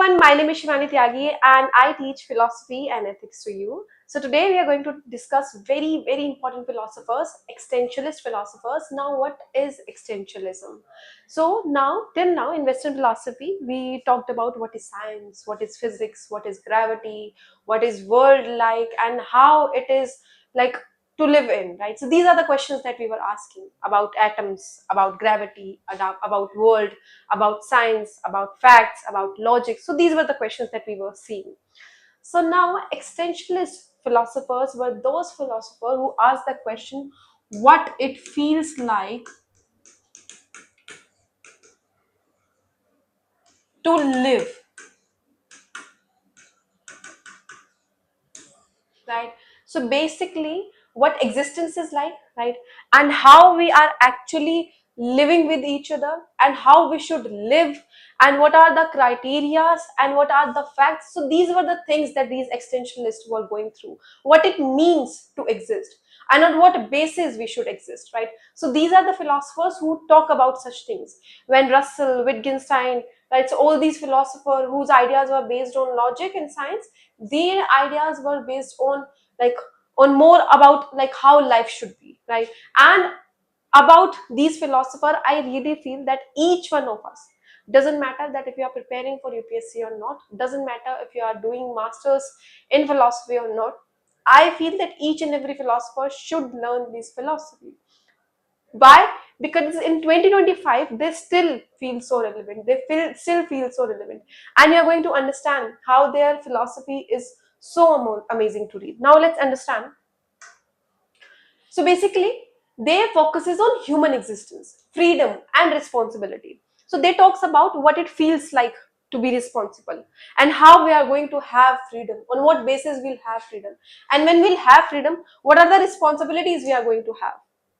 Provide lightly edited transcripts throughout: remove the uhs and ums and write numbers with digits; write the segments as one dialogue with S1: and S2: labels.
S1: everyone, my name is Shivani Tyagi and I teach philosophy and ethics to you. So today we are going to discuss very important philosophers, existentialist philosophers. Now what is existentialism? So now, till now in Western philosophy, we talked about what is science, what is physics, what is gravity, what is world like and how it is like to live in, right? So these are the questions that we were asking about atoms, about gravity, about world, about science, about facts, about logic. So these were the questions that we were seeing. So now existentialist philosophers were those philosophers who asked the question what it feels like to live, right? So basically what existence is like, right? And how we are actually living with each other and how we should live and what are the criterias and what are the facts. So these were the things that these existentialists were going through, what it means to exist and on what basis we should exist, right? So these are the philosophers who talk about such things. When Russell, Wittgenstein, right, so all these philosophers whose ideas were based on logic and science, their ideas were based on like on more about like how life should be, right? And about these philosophers, I really feel that each one of us, doesn't matter that if you are preparing for UPSC or not, doesn't matter if you are doing masters in philosophy or not, I feel that each and every philosopher should learn this philosophy. Why? Because in 2025 they still feel so relevant, still feel so relevant, and you're going to understand how their philosophy is so amazing to read. Now let's understand. So basically their focus is on human existence, freedom and responsibility. So they talks about what it feels like to be responsible and how we are going to have freedom, on what basis we'll have freedom, and when we'll have freedom, what are the responsibilities we are going to have,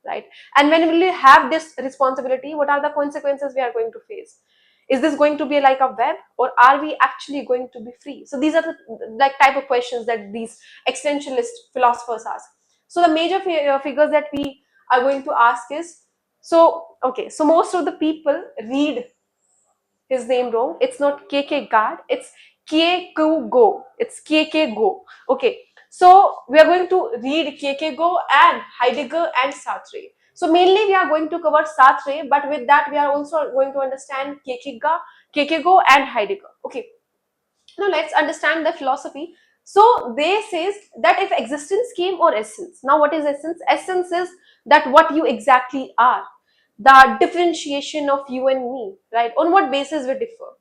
S1: right? And when will we have this responsibility, what are the consequences we are going to face? Is this going to be like a web or are we actually going to be free? So these are the like type of questions that these existentialist philosophers ask. So the major figures that we are going to ask is, so okay, so most of the people read his name wrong. It's not Kierkegaard, it's Kierkegaard. It's Kierkegaard. Okay, so we are going to read Kierkegaard and Heidegger and Sartre. So mainly we are going to cover Sartre, but with that we are also going to understand Kierkegaard and Heidegger. Okay, now let's understand the philosophy. So they says that if existence came or essence. Now what is essence? Essence is that what you exactly are, the differentiation of you and me, right? On what basis we differ?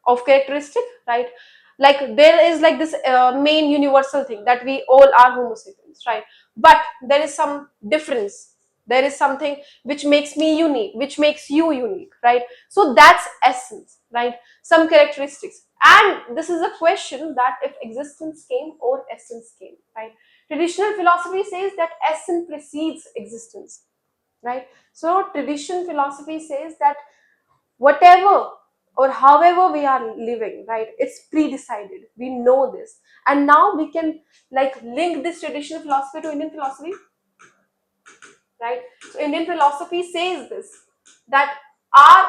S1: Of characteristic, right? Like there is like this main universal thing that we all are homo sapiens, right? But there is some difference, there is something which makes me unique, which makes you unique, right? So that's essence, right? Some characteristics. And this is a question that if existence came or essence came, right? Traditional philosophy says that essence precedes existence, right? So traditional philosophy says that whatever or however we are living, right, it's pre-decided, we know this. And now we can like link this traditional philosophy to Indian philosophy, right? So Indian philosophy says this, that our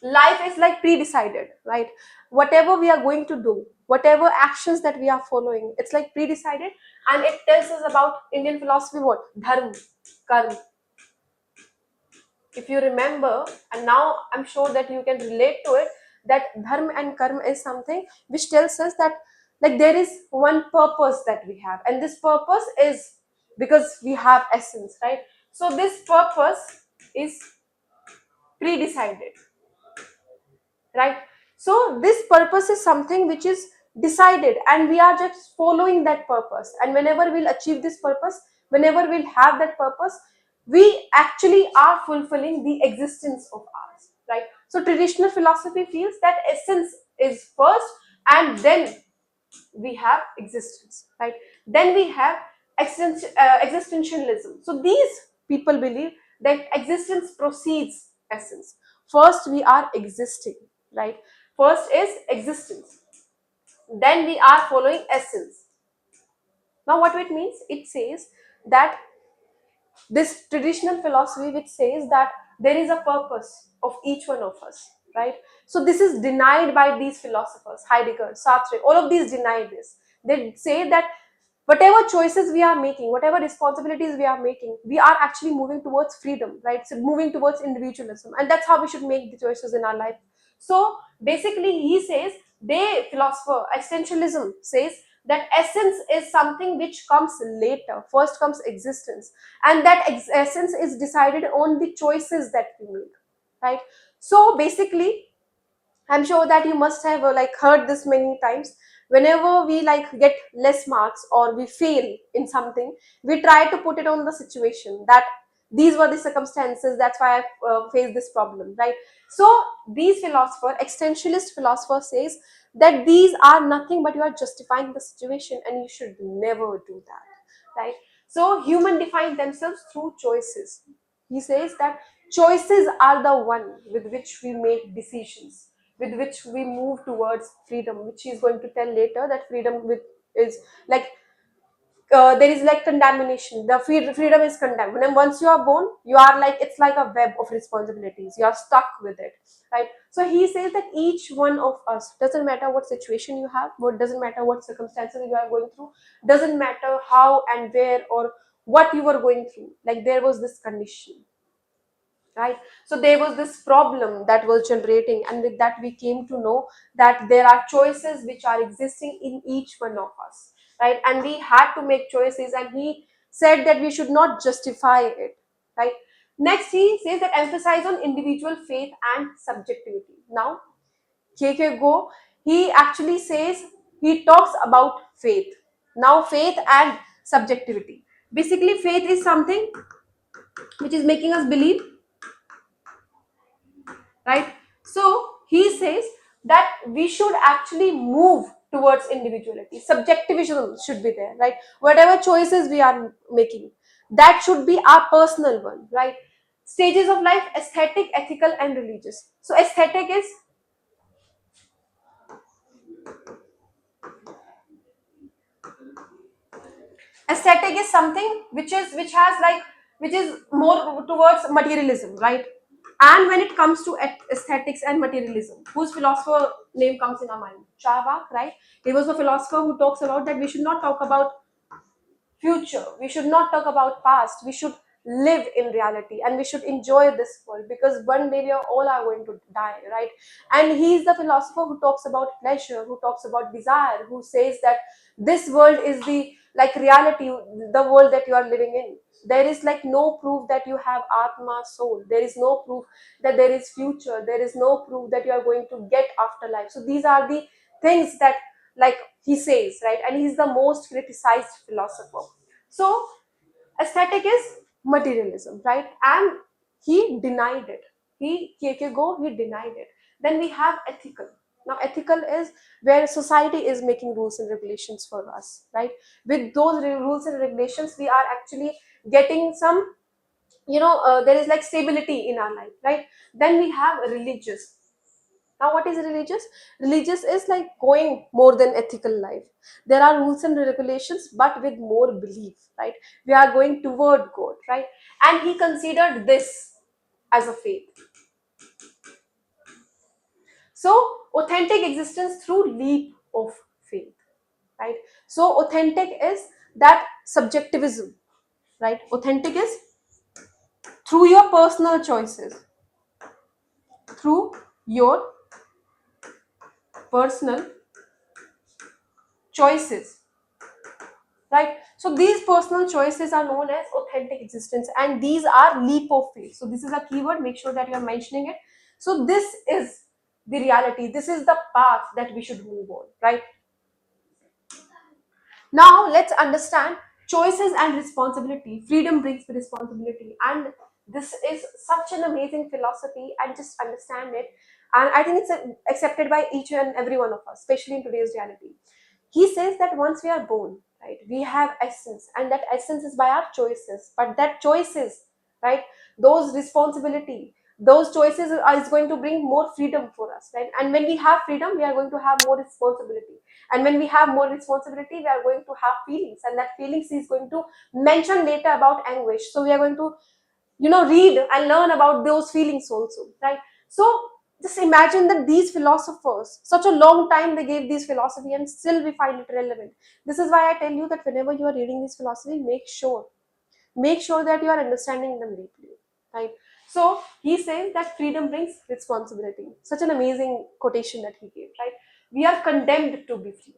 S1: life is like pre-decided, right? Whatever we are going to do, whatever actions that we are following, it's like pre-decided. And it tells us about Indian philosophy what? Dharma, karma. If you remember, and now I'm sure that you can relate to it, that dharma and karma is something which tells us that like there is one purpose that we have, and this purpose is because we have essence, right? So this purpose is pre-decided, right? So this purpose is something which is decided and we are just following that purpose, and whenever we'll achieve this purpose, whenever we'll have that purpose, we actually are fulfilling the existence of ours, right? So traditional philosophy feels that essence is first and then we have existence, right? Then we have existentialism. So these people believe that existence precedes essence. First we are existing, right? First is existence, then we are following essence. Now what it means? It says that this traditional philosophy which says that there is a purpose of each one of us, right? So this is denied by these philosophers, Heidegger, Sartre, all of these deny this. They say that whatever choices we are making, whatever responsibilities we are making, we are actually moving towards freedom, right? So moving towards individualism, and that's how we should make the choices in our life. So basically, he says, they philosopher existentialism says that essence is something which comes later. First comes existence, and that essence is decided on the choices that we make, right? So basically, I'm sure that you must have like heard this many times. Whenever we like get less marks or we fail in something, we try to put it on the situation that these were the circumstances. That's why I faced this problem, right? So these philosopher, existentialist philosopher, says that these are nothing but you are justifying the situation, and you should never do that, right? So human define themselves through choices. He says that choices are the one with which we make decisions, with which we move towards freedom, which he's going to tell later that freedom with is like there is like contamination. The freedom is condemned. When once you are born, you are like, it's like a web of responsibilities. You are stuck with it, right? So he says that each one of us, doesn't matter what situation you have, what doesn't matter what circumstances you are going through, doesn't matter how and where or what you were going through. Like there was this condition, right? So there was this problem that was generating, and with that we came to know that there are choices which are existing in each one of us, right? And we had to make choices, and he said that we should not justify it, right? Next, he says that emphasize on individual faith and subjectivity. Now Kierkegaard, he actually says, he talks about faith. Now faith and subjectivity, basically faith is something which is making us believe, right? So he says that we should actually move towards individuality. Subjectivism should be there, right? Whatever choices we are making, that should be our personal one, right? Stages of life: aesthetic, ethical, and religious. So aesthetic is something which has like, which is more towards materialism, right? And when it comes to aesthetics and materialism, whose philosopher name comes in our mind? Charvak, right? He was a philosopher who talks about that we should not talk about future, we should not talk about past, we should live in reality, and we should enjoy this world, because one day we are all are going to die, right? And he's the philosopher who talks about pleasure, who talks about desire, who says that this world is the like reality, the world that you are living in. There is like no proof that you have atma, soul. There is no proof that there is future. There is no proof that you are going to get afterlife. So these are the things that like he says, right? And he's the most criticized philosopher. So aesthetic is materialism, right? And he denied it. Kierkegaard, he denied it. Then we have ethical. Now ethical is where society is making rules and regulations for us, right? With those rules and regulations, we are actually getting some, there is like stability in our life, right? Then we have religious. Now, what is religious? Religious is like going more than ethical life. There are rules and regulations, but with more belief, right? We are going toward God, right? And he considered this as a faith. So, authentic existence through leap of faith, right? So, authentic is that subjectivism, right? Authentic is through your personal choices, through your personal choices, right? So these personal choices are known as authentic existence, and these are leap of faith. So this is a keyword, make sure that you are mentioning it. So this is the reality, this is the path that we should move on, right? Now let's understand choices and responsibility. Freedom brings the responsibility, and this is such an amazing philosophy, and just understand it. And I think it's accepted by each and every one of us, especially in today's reality. He says that once we are born, right, we have essence, and that essence is by our choices. But that choices, right, those responsibility, those choices is going to bring more freedom for us, right? And when we have freedom, we are going to have more responsibility, and when we have more responsibility, we are going to have feelings, and that feelings is going to mention later about anguish. So we are going to read and learn about those feelings also, right? So Just imagine that these philosophers, such a long time they gave these philosophy and still we find it relevant. This is why I tell you that whenever you are reading this philosophy, make sure that you are understanding them deeply, right? So he says that freedom brings responsibility. Such an amazing quotation that he gave, right? We are condemned to be free.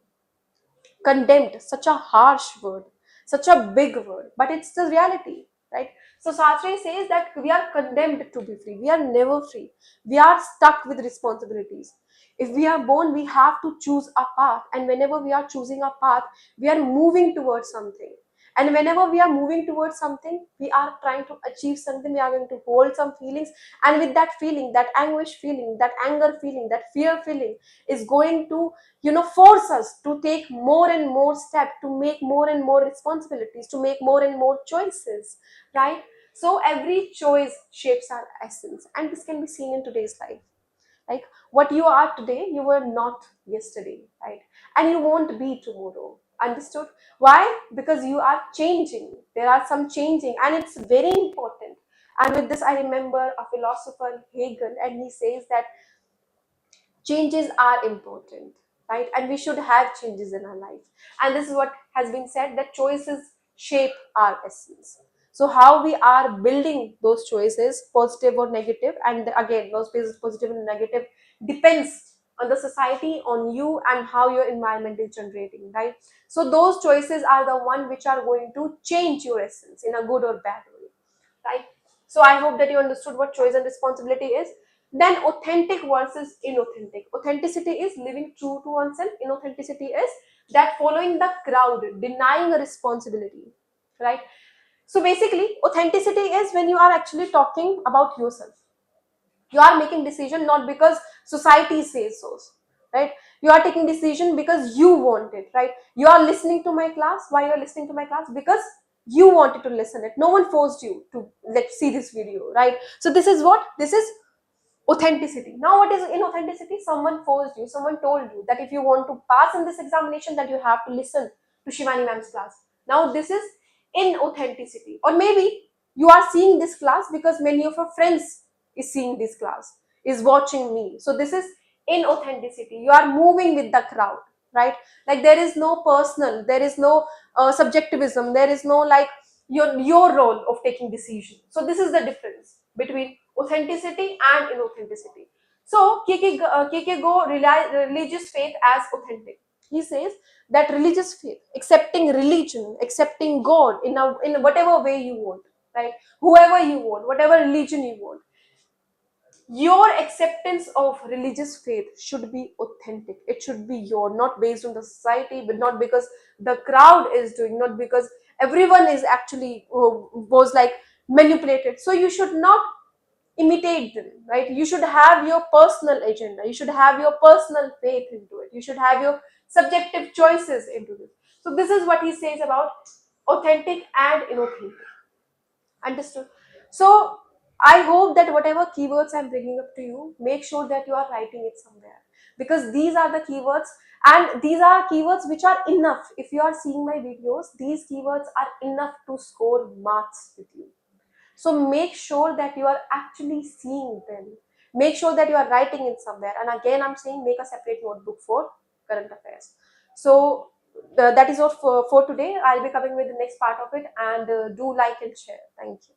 S1: Condemned, such a harsh word, such a big word, but it's the reality, right? So Sartre says that we are condemned to be free. We are never free. We are stuck with responsibilities. If we are born, we have to choose a path, and whenever we are choosing a path, we are moving towards something. And whenever we are moving towards something, we are trying to achieve something, we are going to hold some feelings, and with that feeling, that anguish feeling, that anger feeling, that fear feeling is going to force us to take more and more steps, to make more and more responsibilities, to make more and more choices, right? So every choice shapes our essence, and this can be seen in today's life. Like, what you are today, you were not yesterday, right? And you won't be tomorrow. Understood? Why? Because you are changing. There are some changing, and it's very important. And with this, I remember a philosopher, Hegel, and he says that changes are important, right? And we should have changes in our life. And this is what has been said, that choices shape our essence. So how we are building those choices, positive or negative, and again, those choices, positive and negative, depends on the society, on you, and how your environment is generating, right? So those choices are the one which are going to change your essence in a good or bad way, right? So I hope that you understood what choice and responsibility is. Then authentic versus inauthentic. Authenticity is living true to oneself. Inauthenticity is that following the crowd, denying a responsibility, right? So basically, authenticity is when you are actually talking about yourself. You are making decision not because society says so, right? You are taking decision because you want it, right? You are listening to my class. Why you are listening to my class? Because you wanted to listen it. No one forced you to let's see this video, right? So this is what this is authenticity. Now what is inauthenticity? Someone forced you, someone told you that if you want to pass in this examination, that you have to listen to Shivani ma'am's class. Now this is inauthenticity. Or maybe you are seeing this class because many of your friends is seeing this class, is watching me. So this is inauthenticity. You are moving with the crowd, right? Like, there is no personal, there is no subjectivism, there is no like your role of taking decision. So this is the difference between authenticity and inauthenticity. So Kierkegaard religious faith as authentic. He says that religious faith, accepting religion, accepting God in whatever way you want, right? Whoever you want, whatever religion you want, your acceptance of religious faith should be authentic. It should be your, not based on the society, but not because the crowd is doing, not because everyone is actually was like manipulated. So you should not imitate them, right? You should have your personal agenda, you should have your personal faith into it, you should have your subjective choices into it. So this is what he says about authentic and inauthentic. Understood? So I hope that whatever keywords I'm bringing up to you, make sure that you are writing it somewhere, because these are the keywords, and these are keywords which are enough. If you are seeing my videos, these keywords are enough to score marks with you. So make sure that you are actually seeing them. Make sure that you are writing it somewhere. And again, I'm saying make a separate notebook for current affairs. So that is all for today. I'll be coming with the next part of it, and do like and share. Thank you.